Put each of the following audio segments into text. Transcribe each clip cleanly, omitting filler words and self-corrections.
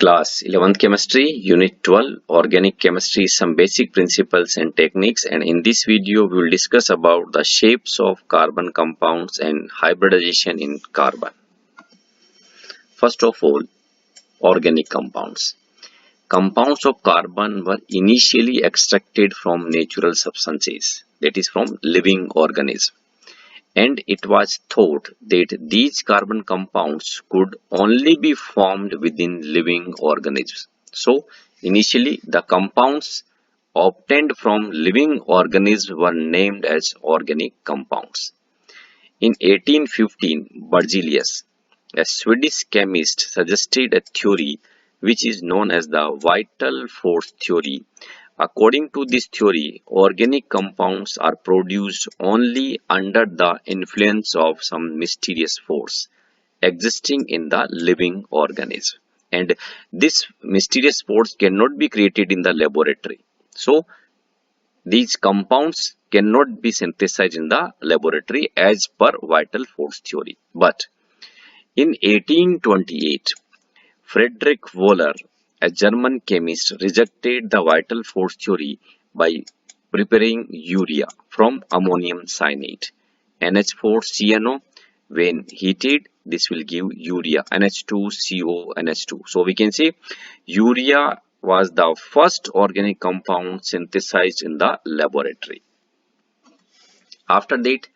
Class 11th Chemistry, Unit 12, Organic Chemistry, some basic principles and techniques, and in this video we will discuss about the shapes of carbon compounds and hybridization in carbon. First of all, organic compounds. Compounds of carbon were initially extracted from natural substances, that is from living organisms. And it was thought that these carbon compounds could only be formed within living organisms. So, initially the compounds obtained from living organisms were named as organic compounds. In 1815, Berzelius, a Swedish chemist, suggested a theory which is known as the vital force theory. According to this theory, organic compounds are produced only under the influence of some mysterious force existing in the living organism. And this mysterious force cannot be created in the laboratory. So, these compounds cannot be synthesized in the laboratory as per vital force theory. But in 1828, Friedrich Wöhler, a German chemist, rejected the vital force theory by preparing urea from ammonium cyanide. NH4CNO, when heated, this will give urea, NH2CONH2. So we can say urea was the first organic compound synthesized in the laboratory. After that,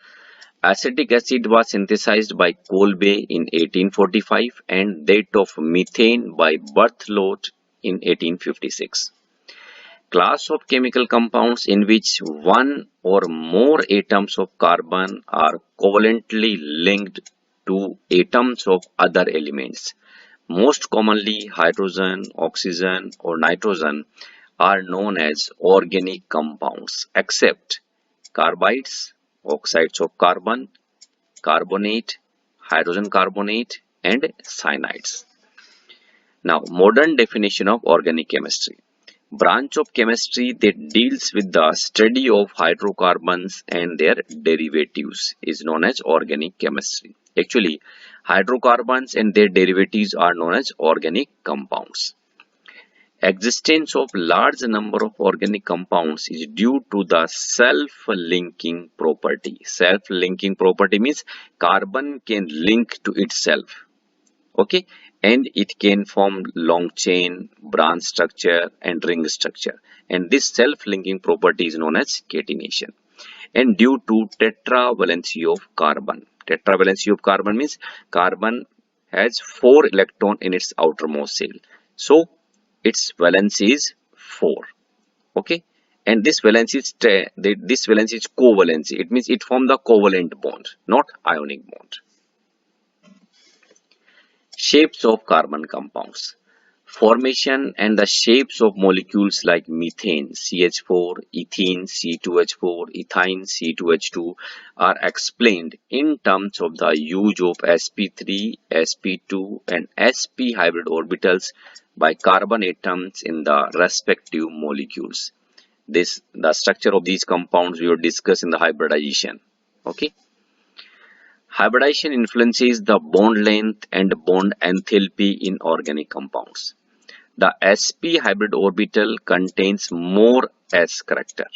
acetic acid was synthesized by Kolbe in 1845 and that of methane by Berthelot in 1856. Class of chemical compounds in which one or more atoms of carbon are covalently linked to atoms of other elements. Most commonly hydrogen, oxygen or nitrogen are known as organic compounds except carbides, oxides of carbon, carbonate, hydrogen carbonate and cyanides. Now, modern definition of organic chemistry. Branch of chemistry that deals with the study of hydrocarbons and their derivatives is known as organic chemistry. Actually, hydrocarbons and their derivatives are known as organic compounds. Existence of large number of organic compounds is due to the self-linking property. Self-linking property means carbon can link to itself. Okay, and it can form long chain, branch structure and ring structure. And this self-linking property is known as catenation. And due to tetravalency of carbon. Tetravalency of carbon means carbon has 4 electrons in its outermost shell. So, its valence is 4. Okay, and this valence is covalency. It means it forms the covalent bond, not ionic bond. Shapes of carbon compounds. Formation and the shapes of molecules like methane, CH4, ethene, C2H4, ethine, C2H2 are explained in terms of the use of sp3, sp2 and sp hybrid orbitals by carbon atoms in the respective molecules. The structure of these compounds we will discuss in the hybridization. Okay. Hybridization influences the bond length and bond enthalpy in organic compounds. The sp hybrid orbital contains more s character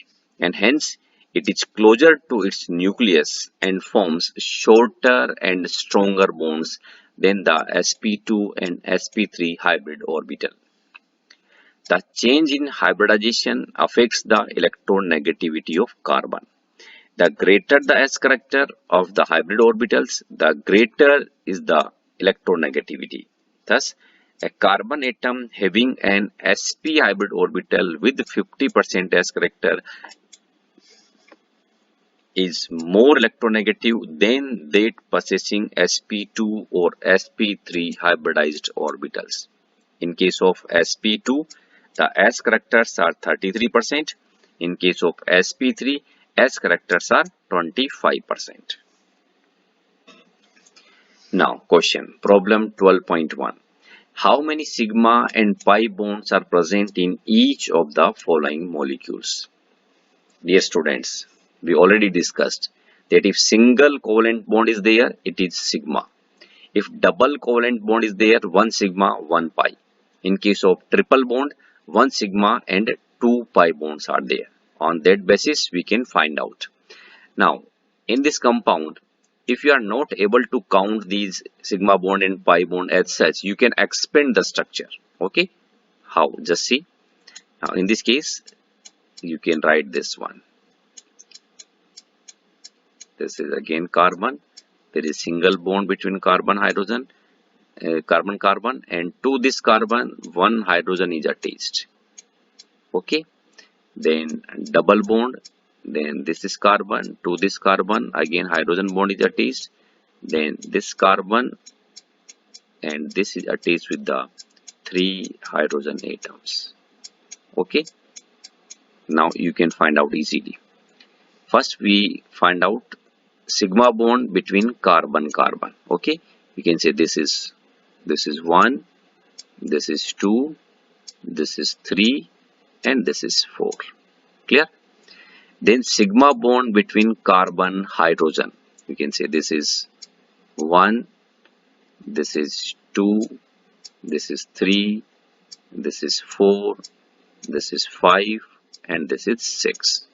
and hence it is closer to its nucleus and forms shorter and stronger bonds than the sp2 and sp3 hybrid orbital. The change in hybridization affects the electronegativity of carbon. The greater the s character of the hybrid orbitals, the greater is the electronegativity. Thus, a carbon atom having an sp hybrid orbital with 50% s character is more electronegative than that possessing sp2 or sp3 hybridized orbitals. In case of sp2, the s characters are 33%. In case of sp3, s characters are 25%. Now, question, problem 12.1. How many sigma and pi bonds are present in each of the following molecules? Dear students, we already discussed that if single covalent bond is there, it is sigma. If double covalent bond is there, 1 sigma, 1 pi. In case of triple bond, 1 sigma and 2 pi bonds are there. On that basis we can find out. Now in this compound, if you are not able to count these sigma bond and pi bond as such, you can expand the structure. Okay, how? Just see. Now in this case you can write this one. This is again carbon. There is single bond between carbon hydrogen, carbon, and to this carbon one hydrogen is attached. Okay, then double bond, then this is carbon, to this carbon again hydrogen bond is attached, then this carbon, and this is attached with the 3 hydrogen atoms. Okay, now you can find out easily. First we find out sigma bond between carbon. Okay, you can say this is 1, this is 2, this is 3, and this is 4. Clear? Then sigma bond between carbon hydrogen, you can say this is 1, this is 2, this is 3, this is 4, this is 5, and this is 6.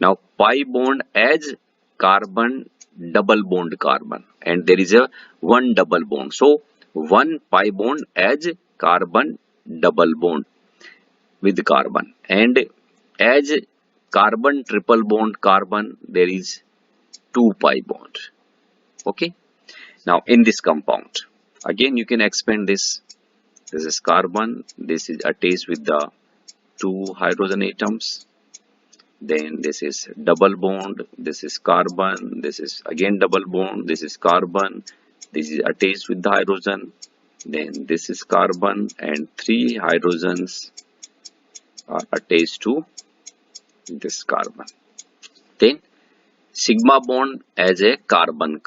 Now pi bond as carbon double bond carbon, and there is a one double bond, so 1 pi bond as carbon double bond with carbon, and as carbon triple bond carbon there is 2 pi bond. Okay, now in this compound again you can expand this. This is carbon, this is attached with the 2 hydrogen atoms, then this is double bond, this is carbon, this is again double bond, this is carbon, this is attached with the hydrogen, then this is carbon, and 3 hydrogens are attached to this carbon. Then sigma bond as a carbon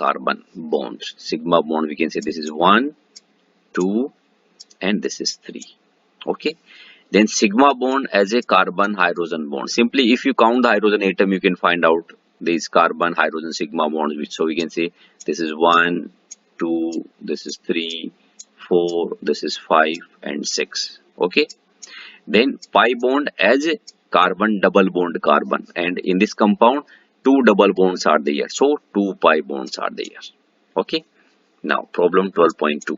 bond, sigma bond we can say this is 1, 2, and this is 3. Okay, then sigma bond as a carbon hydrogen bond. Simply if you count the hydrogen atom you can find out these carbon hydrogen sigma bonds, which, so we can say this is 1, 2, this is 3, 4, this is 5, and 6. Okay, then pi bond as a carbon double bond carbon, and in this compound 2 double bonds are there, so 2 pi bonds are there. Okay, now problem 12.2.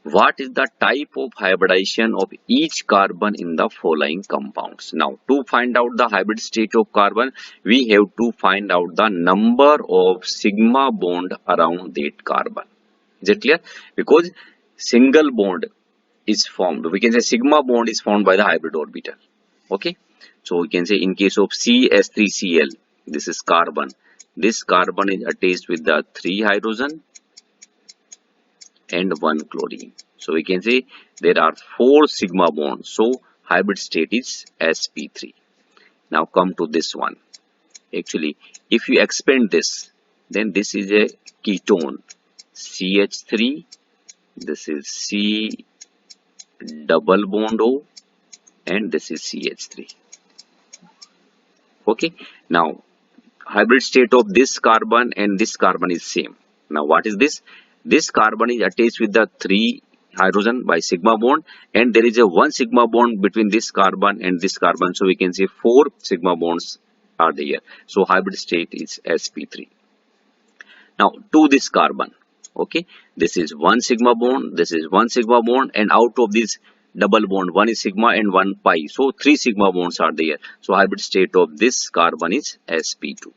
What is the type of hybridization of each carbon in the following compounds? Now to find out the hybrid state of carbon, we have to find out the number of sigma bond around that carbon. Is it clear? Because single bond is formed, we can say sigma bond is formed by the hybrid orbital. Okay, so we can say in case of CH3Cl, this is carbon, this carbon is attached with the 3 hydrogen and 1 chlorine, so we can say there are 4 sigma bonds, so hybrid state is sp3. Now come to this one. Actually if you expand this, then this is a ketone CH3, this is C double bond O, and this is CH3. Okay, now hybrid state of this carbon and this carbon is same. Now what is this? This carbon is attached with the 3 hydrogen by sigma bond, and there is a 1 sigma bond between this carbon and this carbon, so we can say 4 sigma bonds are there, so hybrid state is sp3. Now to this carbon, okay, this is 1 sigma bond, this is 1 sigma bond, and out of this double bond 1 is sigma and 1 pi, so 3 sigma bonds are there, so hybrid state of this carbon is sp2.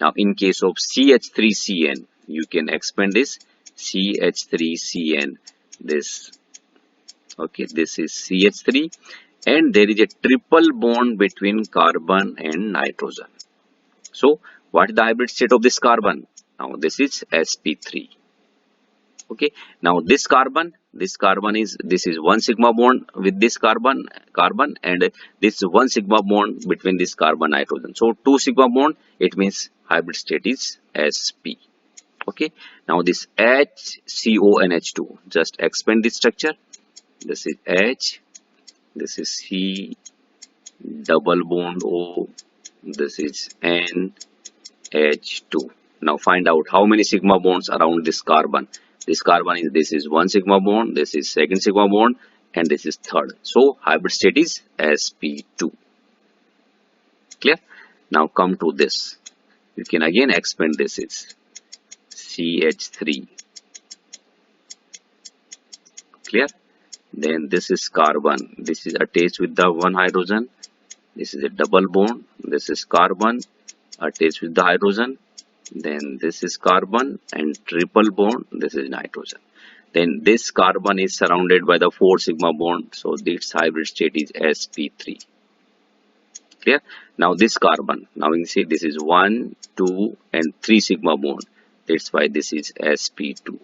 Now in case of CH3CN, you can expand this CH3CN, this, okay, this is CH3, and there is a triple bond between carbon and nitrogen. So what is the hybrid state of this carbon? Now this is sp3. Okay, now this carbon is, this is 1 sigma bond with this carbon, and this 1 sigma bond between this carbon nitrogen, so 2 sigma bond, it means hybrid state is sp. Okay, now this HCONH2, just expand this structure. This is H, this is C double bond O, this is NH2. Now find out how many sigma bonds around this carbon. This carbon is, this is one sigma bond, this is second sigma bond, and this is third. So hybrid state is sp2. Clear? Now come to this. You can again expand this is CH3. Clear? Then this is carbon. This is attached with the one hydrogen. This is a double bond. This is carbon attached with the hydrogen. Then this is carbon and triple bond. This is nitrogen. Then this carbon is surrounded by the 4 sigma bond. So this hybrid state is sp3. Clear? Now this carbon. Now you can see this is 1, 2 and 3 sigma bond. That's why this is sp2.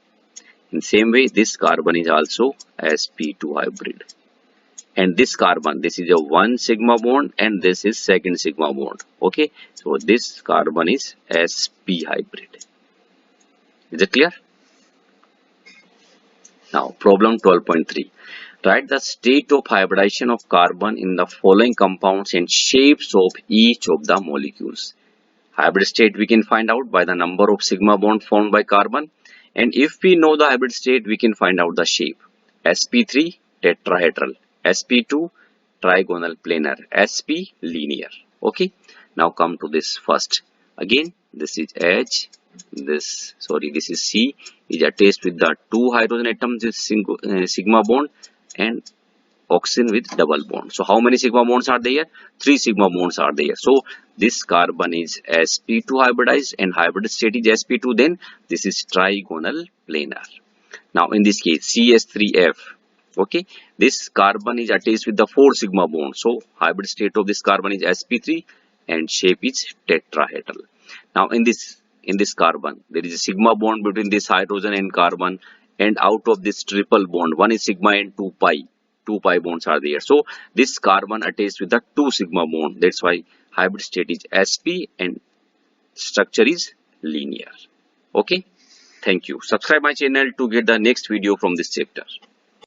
In same way, this carbon is also sp2 hybrid. And this carbon, this is a 1 sigma bond and this is second sigma bond. Okay, so this carbon is sp hybrid. Is it clear? Now problem 12.3. Write the state of hybridization of carbon in the following compounds and shapes of each of the molecules. Hybrid state we can find out by the number of sigma bond formed by carbon, and if we know the hybrid state we can find out the shape. sp3 tetrahedral, sp2 trigonal planar, sp linear. Okay, now come to this first. Again this is H, this is C, is attached with the 2 hydrogen atoms, this sigma bond, and oxygen with double bond. So how many sigma bonds are there? 3 sigma bonds are there. So this carbon is sp2 hybridized and hybrid state is sp2. Then this is trigonal planar. Now in this case CH3F. Okay, this carbon is attached with the 4 sigma bond. So hybrid state of this carbon is sp3 and shape is tetrahedral. Now in this carbon there is a sigma bond between this hydrogen and carbon, and out of this triple bond, one is sigma and 2 pi bonds are there. So this carbon attached with the 2 sigma bond. That's why hybrid state is sp and structure is linear. Okay, thank you. Subscribe my channel to get the next video from this chapter.